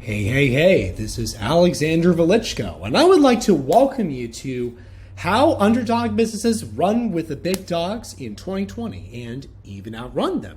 Hey, this is Alexander Velichko, and I would like to welcome you to How Underdog Businesses Run with the Big Dogs in 2020 and even outrun them.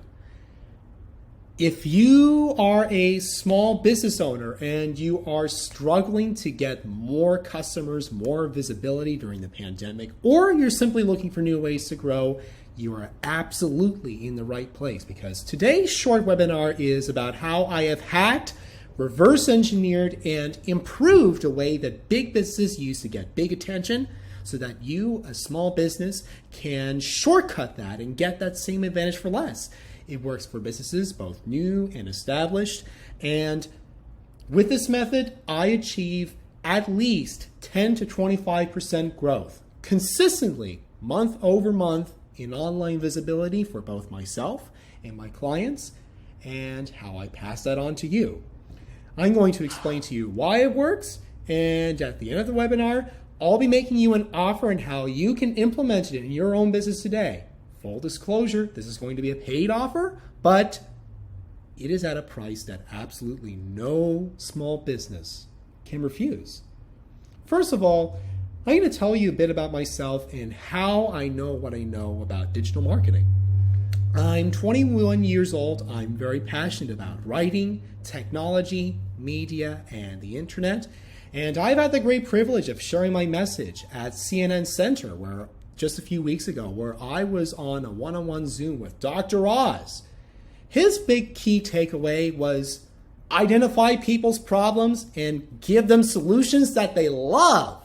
If you are a small business owner and you are struggling to get more customers, more visibility during the pandemic, or you're simply looking for new ways to grow, you are absolutely in the right place, because today's short webinar is about how I have hacked, reverse engineered, and improved a way that big businesses use to get big attention so that you, a small business, can shortcut that and get that same advantage for less. It works for businesses both new and established. And with this method, I achieve at least 10 to 25% growth consistently month over month in online visibility for both myself and my clients, and how I pass that on to you. I'm going to explain to you why it works, and at the end of the webinar, I'll be making you an offer on how you can implement it in your own business today. Full disclosure, this is going to be a paid offer, but it is at a price that absolutely no small business can refuse. First of all, I'm going to tell you a bit about myself and how I know what I know about digital marketing. I'm 21 years old. I'm very passionate about writing, technology, media, and the internet. And I've had the great privilege of sharing my message at CNN Center, where just a few weeks ago, where I was on a one-on-one Zoom with Dr. Oz. His big key takeaway was identify people's problems and give them solutions that they love.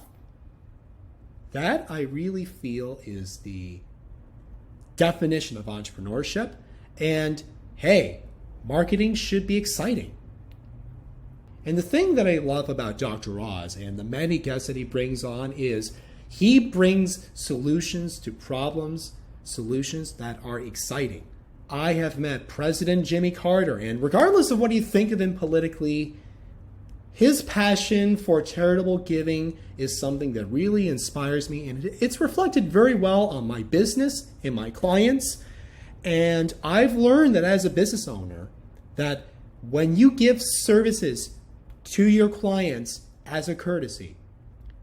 That, I really feel, is the definition of entrepreneurship. And hey, marketing should be exciting. And the thing that I love about Dr. Oz and the many guests that he brings on is he brings solutions to problems, solutions that are exciting. I have met President Jimmy Carter, and regardless of what you think of him politically, his passion for charitable giving is something that really inspires me, and it's reflected very well on my business and my clients. And I've learned that as a business owner, that when you give services to your clients as a courtesy,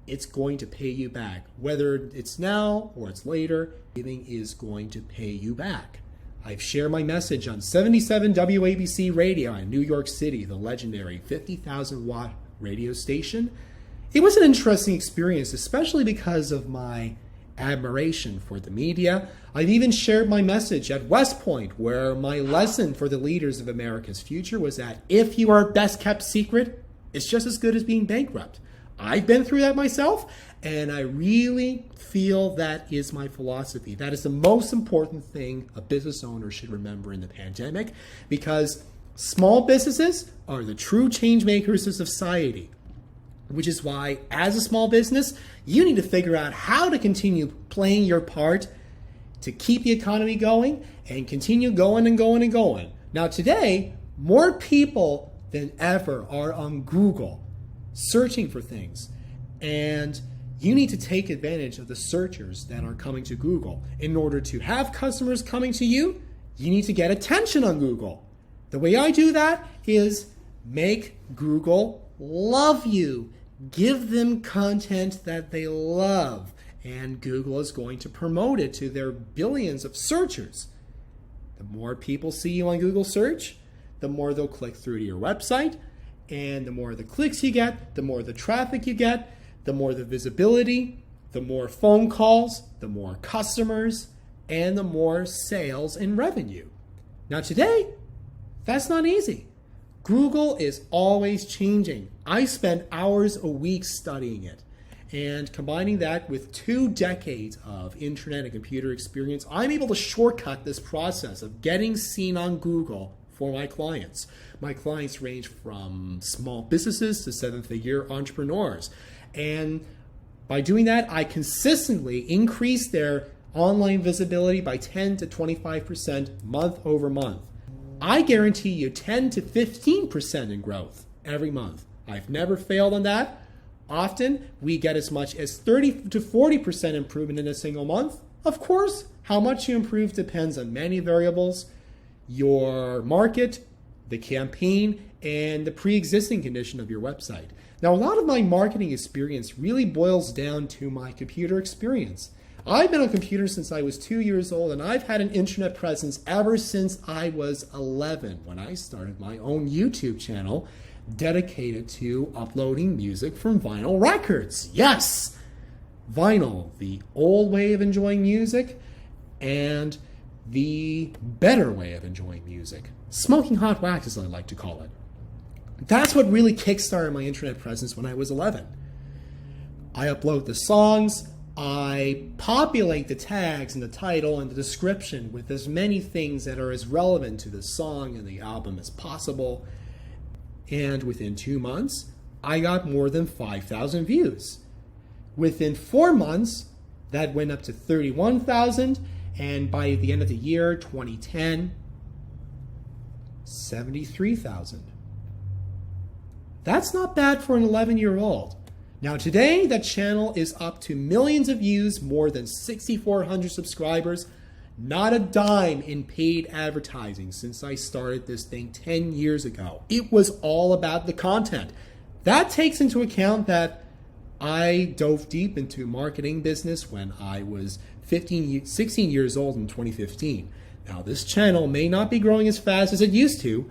it's going to pay you back. Whether it's now or it's later, giving is going to pay you back. I've shared my message on 77 WABC radio in New York City, the legendary 50,000 watt radio station. It was an interesting experience, especially because of my admiration for the media. I've even shared my message at West Point, where my lesson for the leaders of America's future was that if you are best kept secret, it's just as good as being bankrupt. I've been through that myself, and I really feel that is my philosophy. That is the most important thing a business owner should remember in the pandemic, because small businesses are the true change makers of society, which is why, as a small business, you need to figure out how to continue playing your part to keep the economy going and continue going and going and going. Now, today, more people than ever are on Google searching for things, and you need to take advantage of the searchers that are coming to Google. In order to have customers coming to you, you need to get attention on Google. The way I do that is make Google love you. Give them content that they love, and Google is going to promote it to their billions of searchers. The more people see you on Google search, the more they'll click through to your website, and the more the clicks you get, the more the traffic you get, the more the visibility, the more phone calls, the more customers, and the more sales and revenue. Now today, that's not easy. Google is always changing. I spend hours a week studying it. And combining that with 2 decades of internet and computer experience, I'm able to shortcut this process of getting seen on Google for my clients. My clients range from small businesses to 7-figure entrepreneurs. And by doing that, I consistently increase their online visibility by 10 to 25% month over month. I guarantee you 10 to 15% in growth every month. I've never failed on that. Often, we get as much as 30 to 40% improvement in a single month. Of course, how much you improve depends on many variables: your market, the campaign, and the pre-existing condition of your website. Now, a lot of my marketing experience really boils down to my computer experience. I've been on computers since I was 2 years old, and I've had an internet presence ever since I was 11 when I started my own YouTube channel dedicated to uploading music from vinyl records. Yes! Vinyl, the old way of enjoying music and the better way of enjoying music. Smoking hot wax, as I like to call it. That's what really kickstarted my internet presence when I was 11. I upload the songs, I populate the tags and the title and the description with as many things that are as relevant to the song and the album as possible. And within 2 months, I got more than 5,000 views. Within 4 months, that went up to 31,000. And by the end of the year, 2010, 73,000. That's not bad for an 11-year-old. Now today, that channel is up to millions of views, more than 6,400 subscribers, not a dime in paid advertising since I started this thing 10 years ago. It was all about the content. That takes into account that I dove deep into marketing business when I was 16 years old in 2015. Now this channel may not be growing as fast as it used to.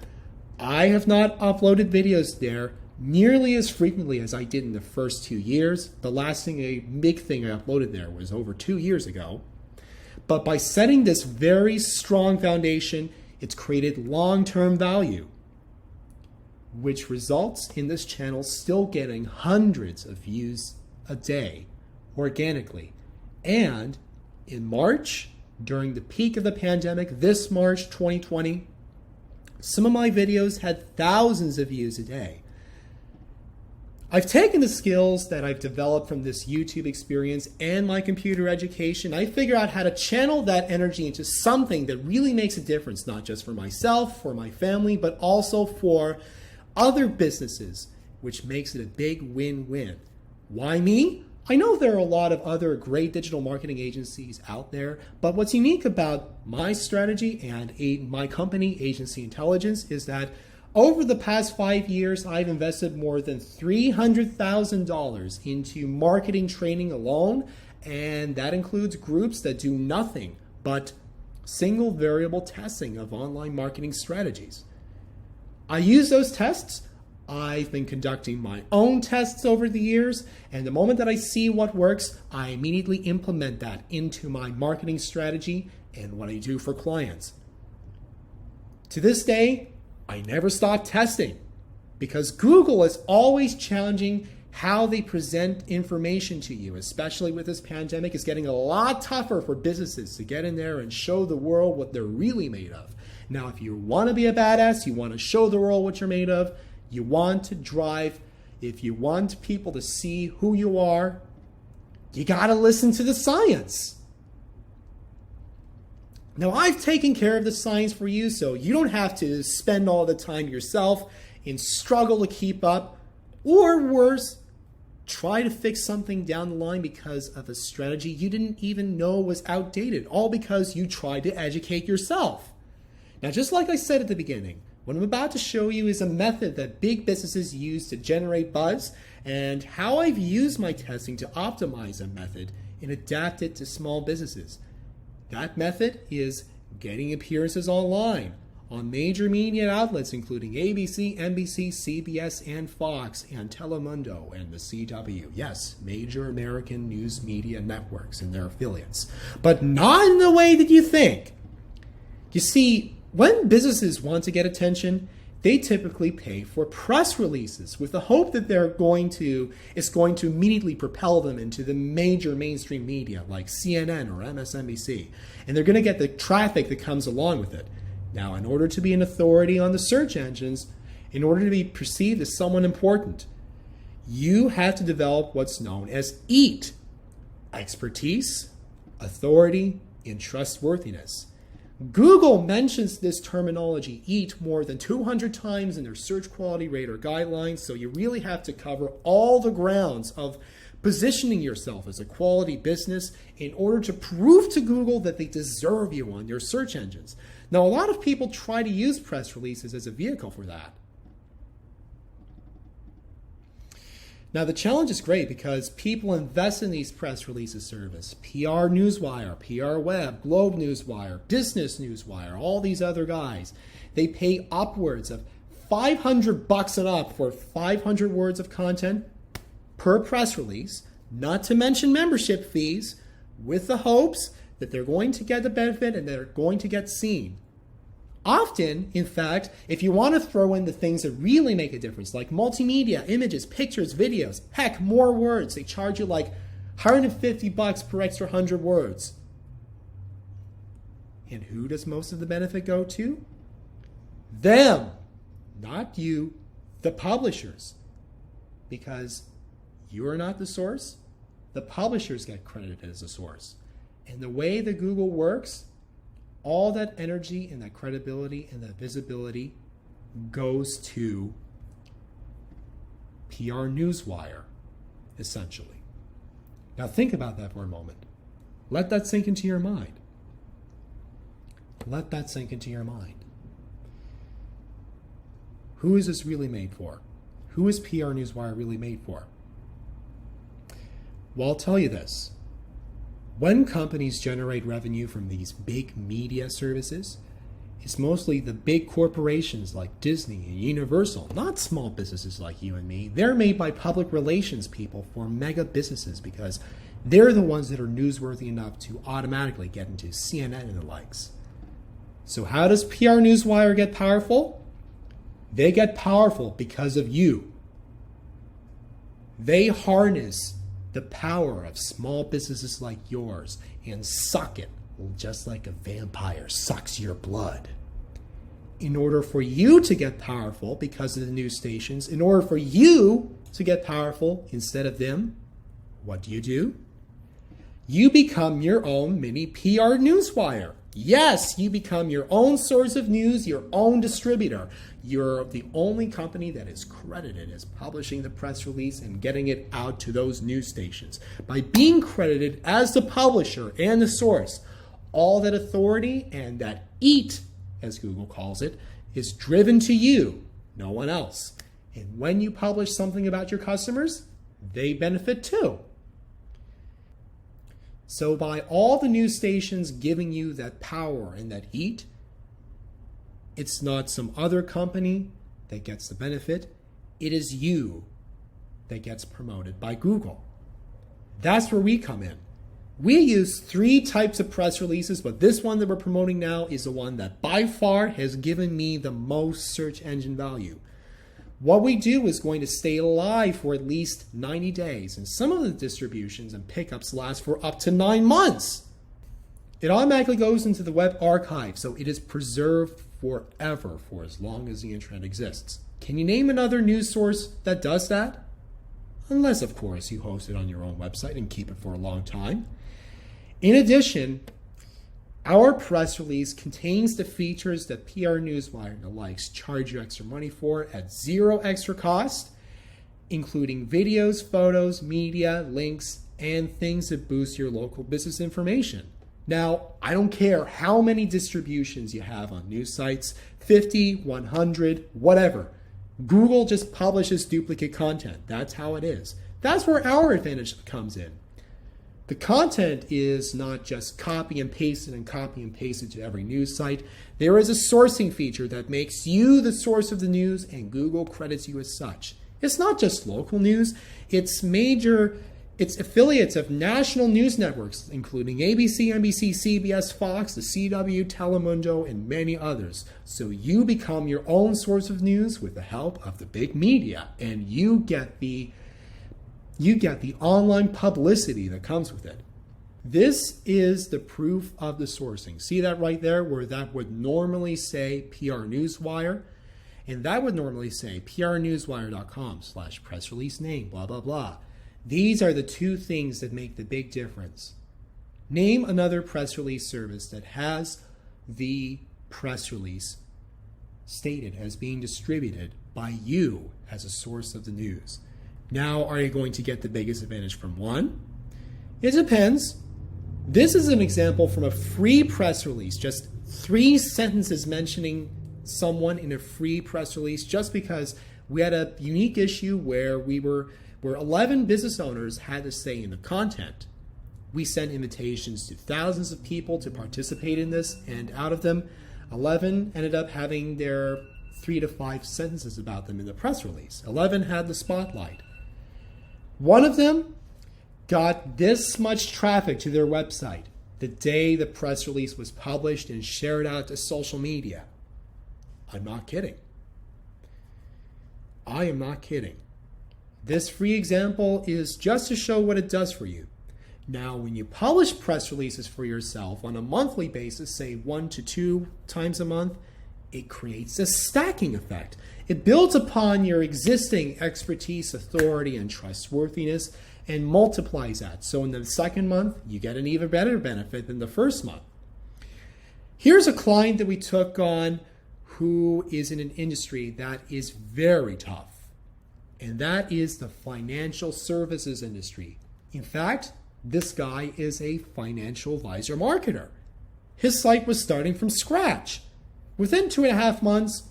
I have not uploaded videos there nearly as frequently as I did in the first 2 years. The last thing, a big thing I uploaded there was over 2 years ago. But by setting this very strong foundation, it's created long-term value, which results in this channel still getting hundreds of views a day organically. And in March, during the peak of the pandemic, this March 2020, some of my videos had thousands of views a day. I've taken the skills that I've developed from this YouTube experience and my computer education. I figured out how to channel that energy into something that really makes a difference, not just for myself, for my family, but also for other businesses, which makes it a big win-win. Why me? I know there are a lot of other great digital marketing agencies out there, but what's unique about my strategy and my company, Agency Intelligence, is that over the past 5 years, I've invested more than $300,000 into marketing training alone, and that includes groups that do nothing but single variable testing of online marketing strategies. I use those tests. I've been conducting my own tests over the years, and the moment that I see what works, I immediately implement that into my marketing strategy and what I do for clients. To this day, I never stop testing because Google is always challenging how they present information to you, especially with this pandemic. It's getting a lot tougher for businesses to get in there and show the world what they're really made of. Now, if you want to be a badass, you want to show the world what you're made of, you want to drive, if you want people to see who you are, you got to listen to the science. Now, I've taken care of the science for you, so you don't have to spend all the time yourself and struggle to keep up, or worse, try to fix something down the line because of a strategy you didn't even know was outdated, all because you tried to educate yourself. Now, just like I said at the beginning, what I'm about to show you is a method that big businesses use to generate buzz, and how I've used my testing to optimize a method and adapt it to small businesses. That method is getting appearances online on major media outlets including ABC, NBC, CBS, and Fox, and Telemundo, and the CW. Yes, major American news media networks and their affiliates. But not in the way that you think. You see, when businesses want to get attention, they typically pay for press releases with the hope that it's going to immediately propel them into the major mainstream media like CNN or MSNBC. And they're going to get the traffic that comes along with it. Now, in order to be an authority on the search engines, in order to be perceived as someone important, you have to develop what's known as EAT: expertise, authority, and trustworthiness. Google mentions this terminology, EAT, more than 200 times in their search quality radar guidelines, so you really have to cover all the grounds of positioning yourself as a quality business in order to prove to Google that they deserve you on their search engines. Now, a lot of people try to use press releases as a vehicle for that. Now, the challenge is great because people invest in these press releases service. PRNewswire, PR Web, Globe Newswire, Business Newswire, all these other guys. They pay upwards of $500 and up for 500 words of content per press release, not to mention membership fees, with the hopes that they're going to get the benefit and they're going to get seen. Often, in fact, if you want to throw in the things that really make a difference, like multimedia, images, pictures, videos, heck, more words, they charge you like $150 per extra 100 words. And who does most of the benefit go to? Them, not you, the publishers. Because you are not the source, the publishers get credited as a source. And the way that Google works, all that energy and that credibility and that visibility goes to PRNewswire, essentially. Now think about that for a moment. Let that sink into your mind. Let that sink into your mind. Who is this really made for? Who is PRNewswire really made for? Well, I'll tell you this. When companies generate revenue from these big media services, it's mostly the big corporations like Disney and Universal, not small businesses like you and me. They're made by public relations people for mega businesses because they're the ones that are newsworthy enough to automatically get into CNN and the likes. So how does PRNewswire get powerful? They get powerful because of you. They harness the power of small businesses like yours and suck it just like a vampire sucks your blood. In order for you to get powerful because of the news stations, in order for you to get powerful instead of them, what do? You become your own mini PRNewswire. Yes, you become your own source of news, your own distributor. You're the only company that is credited as publishing the press release and getting it out to those news stations. By being credited as the publisher and the source, all that authority and that eat, as Google calls it, is driven to you, no one else. And when you publish something about your customers, they benefit too. So by all the news stations giving you that power and that heat, it's not some other company that gets the benefit. It is you that gets promoted by Google. That's where we come in. We use 3 types of press releases, but this one that we're promoting now is the one that by far has given me the most search engine value. What we do is going to stay alive for at least 90 days, and some of the distributions and pickups last for up to 9 months. It automatically goes into the web archive, so it is preserved forever for as long as the internet exists. Can you name another news source that does that? Unless, of course, you host it on your own website and keep it for a long time. In addition, our press release contains the features that PRNewswire and the likes charge you extra money for at 0 extra cost, including videos, photos, media, links, and things that boost your local business information. Now, I don't care how many distributions you have on news sites, 50, 100, whatever. Google just publishes duplicate content. That's how it is. That's where our advantage comes in. The content is not just copy and paste it and copy and paste it to every news site. There is a sourcing feature that makes you the source of the news and Google credits you as such. It's not just local news, it's affiliates of national news networks, including ABC, NBC, CBS, Fox, the CW, Telemundo, and many others. So you become your own source of news with the help of the big media, and you get the online publicity that comes with it. This is the proof of the sourcing. See that right there where that would normally say PRNewswire, and that would normally say prnewswire.com/press release name, blah, blah, blah. These are the 2 things that make the big difference. Name another press release service that has the press release stated as being distributed by you as a source of the news. Now, are you going to get the biggest advantage from one? It depends. This is an example from a free press release, just 3 sentences mentioning someone in a free press release, just because we had a unique issue where we where 11 business owners had to say in the content. We sent invitations to thousands of people to participate in this, and out of them, 11 ended up having their 3 to 5 sentences about them in the press release. 11 had the spotlight. One of them got this much traffic to their website the day the press release was published and shared out to social media. I'm not kidding. I am not kidding. This free example is just to show what it does for you. Now, when you publish press releases for yourself on a monthly basis, say 1 to 2 times a month, it creates a stacking effect. It builds upon your existing expertise, authority, and trustworthiness and multiplies that. So in the second month, you get an even better benefit than the first month. Here's a client that we took on who is in an industry that is very tough, and that is the financial services industry. In fact, this guy is a financial advisor marketer. His site was starting from scratch. Within 2.5 months,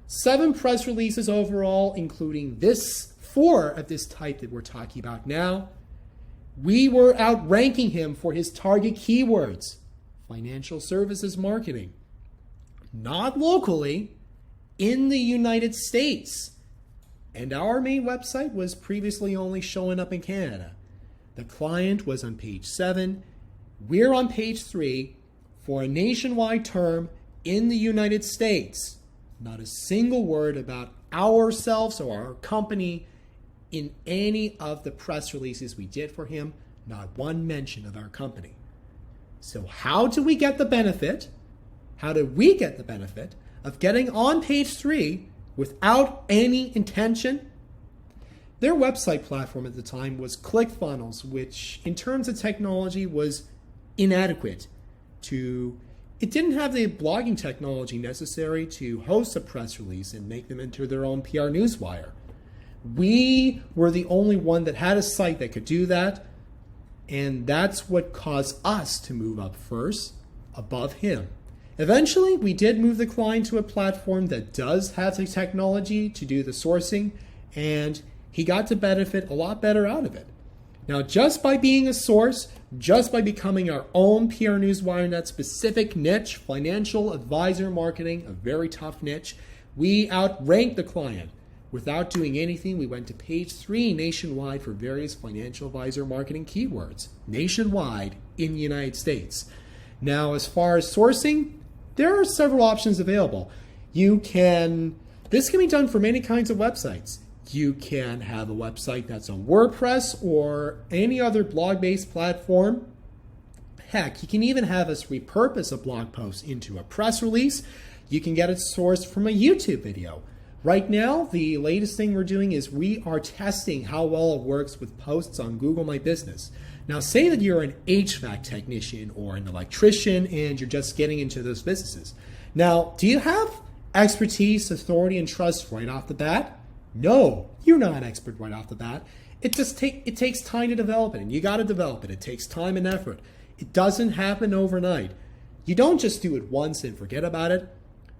7 press releases overall, including 4 of this type that we're talking about now. We were outranking him for his target keywords, financial services marketing. Not locally, in the United States. And our main website was previously only showing up in Canada. The client was on page 7. We're on page 3 for a nationwide term in the United States. Not a single word about ourselves or our company in any of the press releases we did for him. Not one mention of our company. So how do we get the benefit? How do we get the benefit of getting on page 3 without any intention? Their website platform at the time was ClickFunnels, which in terms of technology was inadequate it didn't have the blogging technology necessary to host a press release and make them into their own PRNewswire. We were the only one that had a site that could do that, and that's what caused us to move up first above him. Eventually, we did move the client to a platform that does have the technology to do the sourcing, and he got to benefit a lot better out of it. Now, just by being a source, just by becoming our own PRNewswire in that specific niche, financial advisor marketing, a very tough niche, we outranked the client. Without doing anything, we went to page 3 nationwide for various financial advisor marketing keywords, nationwide in the United States. Now, as far as sourcing, there are several options available. This can be done for many kinds of websites. You can have a website that's on WordPress or any other blog-based platform. Heck, you can even have us repurpose a blog post into a press release. You can get it sourced from a YouTube video. Right now, the latest thing we're doing is we are testing how well it works with posts on Google My Business. Now, say that you're an HVAC technician or an electrician and you're just getting into those businesses. Now, do you have expertise, authority, and trust right off the bat? No, you're not an expert right off the bat. It takes time to develop it, and you got to develop it. It takes time and effort. It doesn't happen overnight. You don't just do it once and forget about it.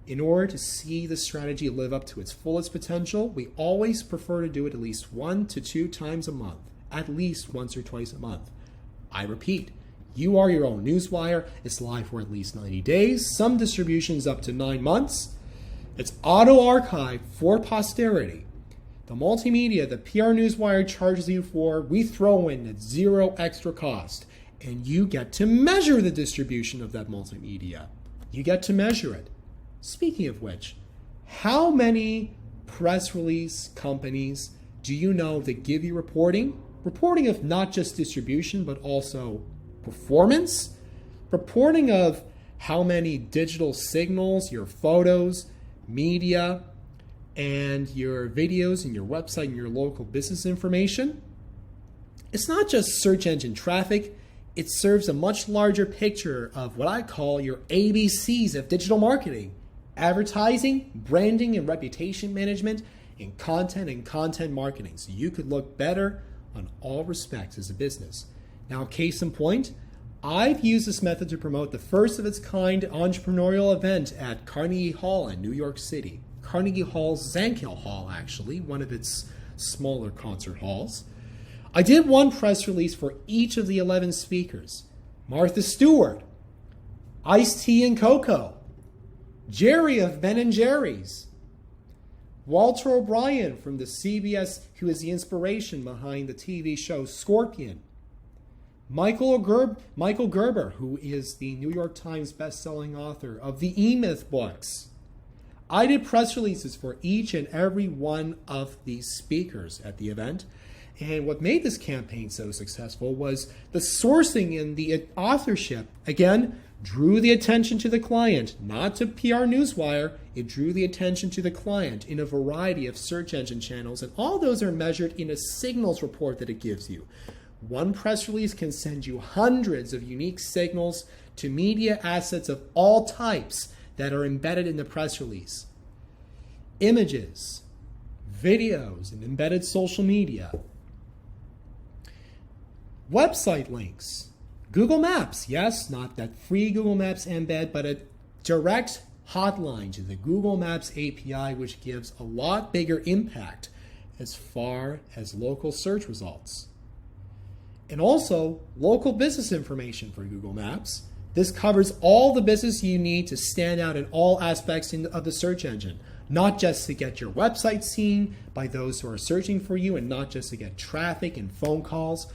In order to see the strategy live up to its fullest potential, we always prefer to do it at least 1 to 2 times a month, at least once or twice a month. I repeat, you are your own newswire. It's live for at least 90 days, some distributions up to 9 months. It's auto-archived for posterity. The multimedia the PRNewswire charges you for, we throw in at 0 extra cost, and you get to measure the distribution of that multimedia. You get to measure it. Speaking of which, how many press release companies do you know that give you reporting? Reporting of not just distribution, but also performance? Reporting of how many digital signals, your photos, media, and your videos and your website and your local business information? It's not just search engine traffic. It serves a much larger picture of what I call your ABCs of digital marketing: advertising, branding and reputation management, and content marketing. So you could look better on all respects as a business. Now, case in point, I've used this method to promote the first of its kind entrepreneurial event at Carnegie Hall in New York City. Carnegie Hall's Zankiel Hall, actually, one of its smaller concert halls. I did one press release for each of the 11 speakers. Martha Stewart, Ice-T and Coco, Jerry of Ben & Jerry's, Walter O'Brien from the CBS, who is the inspiration behind the TV show Scorpion, Michael Gerber, who is the New York Times best-selling author of the E-Myth books. I did press releases for each and every one of these speakers at the event. And what made this campaign so successful was the sourcing and the authorship. Again, drew the attention to the client, not to PRNewswire. It drew the attention to the client in a variety of search engine channels, and all those are measured in a signals report that it gives you. One press release can send you hundreds of unique signals to media assets of all types that are embedded in the press release. Images, videos, and embedded social media. Website links, Google Maps, yes, not that free Google Maps embed, but a direct hotline to the Google Maps API, which gives a lot bigger impact as far as local search results. And also local business information for Google Maps. This covers all the business you need to stand out in all aspects of the search engine, not just to get your website seen by those who are searching for you, and not just to get traffic and phone calls,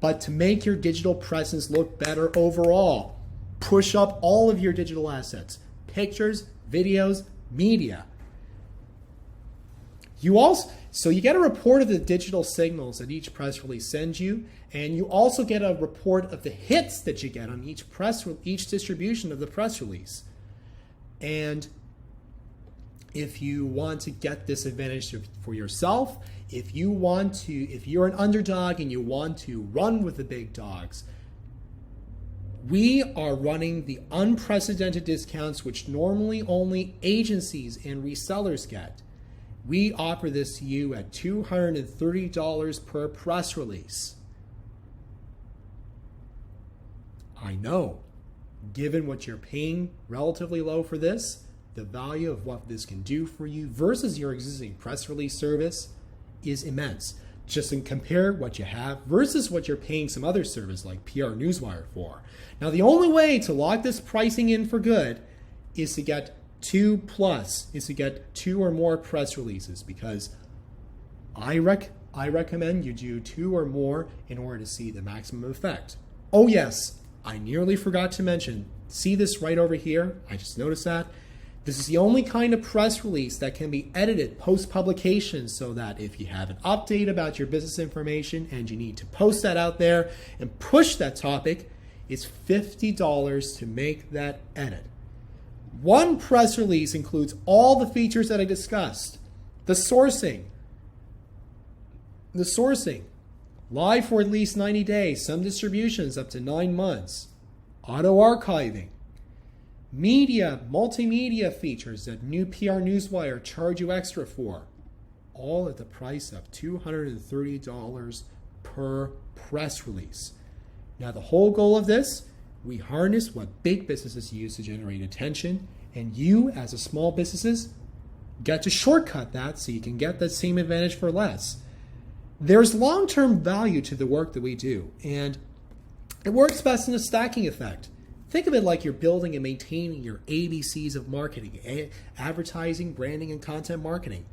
but to make your digital presence look better overall. Push up all of your digital assets, pictures, videos, media. So you get a report of the digital signals that each press release sends you, and you also get a report of the hits that you get on each distribution of the press release. And if you want to get this advantage for yourself, if you're an underdog and you want to run with the big dogs, we are running the unprecedented discounts which normally only agencies and resellers get. We offer this to you at $230 per press release. I know, given what you're paying relatively low for this, the value of what this can do for you versus your existing press release service is immense. Just compare what you have versus what you're paying some other service like PRNewswire for. Now, the only way to lock this pricing in for good is to get two or more press releases, because I recommend you do 2 or more in order to see the maximum effect. Oh yes, I nearly forgot to mention, see this right over here? I just noticed that. This is the only kind of press release that can be edited post-publication, so that if you have an update about your business information and you need to post that out there and push that topic, it's $50 to make that edit. One press release includes all the features that I discussed. The sourcing, live for at least 90 days, some distributions up to 9 months, auto-archiving, media, multimedia features that new PRNewswire charge you extra for, all at the price of $230 per press release. Now, the whole goal of this, we harness what big businesses use to generate attention, and you, as a small businesses, get to shortcut that so you can get that same advantage for less. There's long-term value to the work that we do, and it works best in a stacking effect. Think of it like you're building and maintaining your ABCs of marketing, advertising, branding, and content marketing.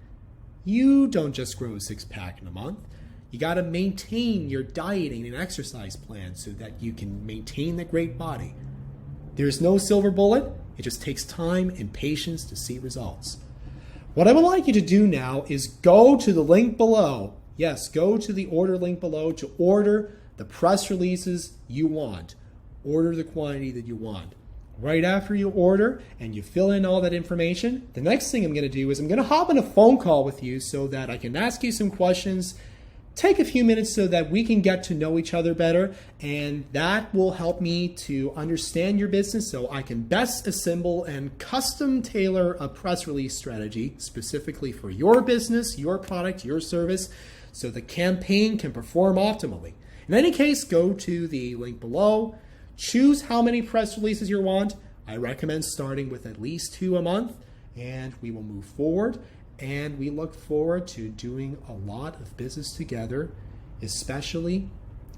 You don't just grow a 6-pack in a month. You got to maintain your dieting and exercise plan so that you can maintain the great body. There's no silver bullet. It just takes time and patience to see results. What I would like you to do now is go to the link below. Yes, go to the order link below to order the press releases you want. Order the quantity that you want. Right after you order and you fill in all that information, the next thing I'm going to do is I'm going to hop on a phone call with you so that I can ask you some questions, take a few minutes so that we can get to know each other better, and that will help me to understand your business so I can best assemble and custom tailor a press release strategy specifically for your business, your product, your service, so the campaign can perform optimally. In any case, go to the link below. Choose how many press releases you want. I recommend starting with at least 2 a month, and we will move forward. and we look forward to doing a lot of business together. Especially,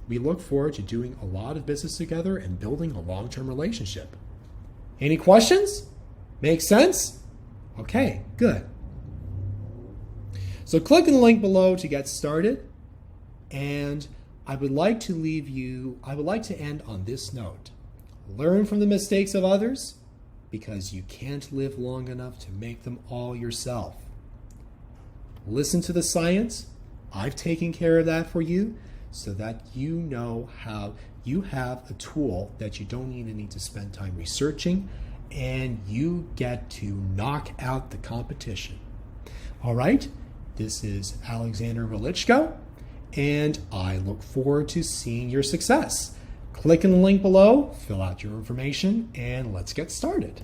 we look forward to doing a lot of business together and building a long-term relationship. Any questions? Make sense? Okay, good. So click on the link below to get started. And I would like to end on this note. Learn from the mistakes of others, because you can't live long enough to make them all yourself. Listen to the science. I've taken care of that for you so that you know how you have a tool that you don't even need to spend time researching, and you get to knock out the competition. All right, this is Alexander Velichko, and I look forward to seeing your success. Click on the link below, fill out your information, and let's get started.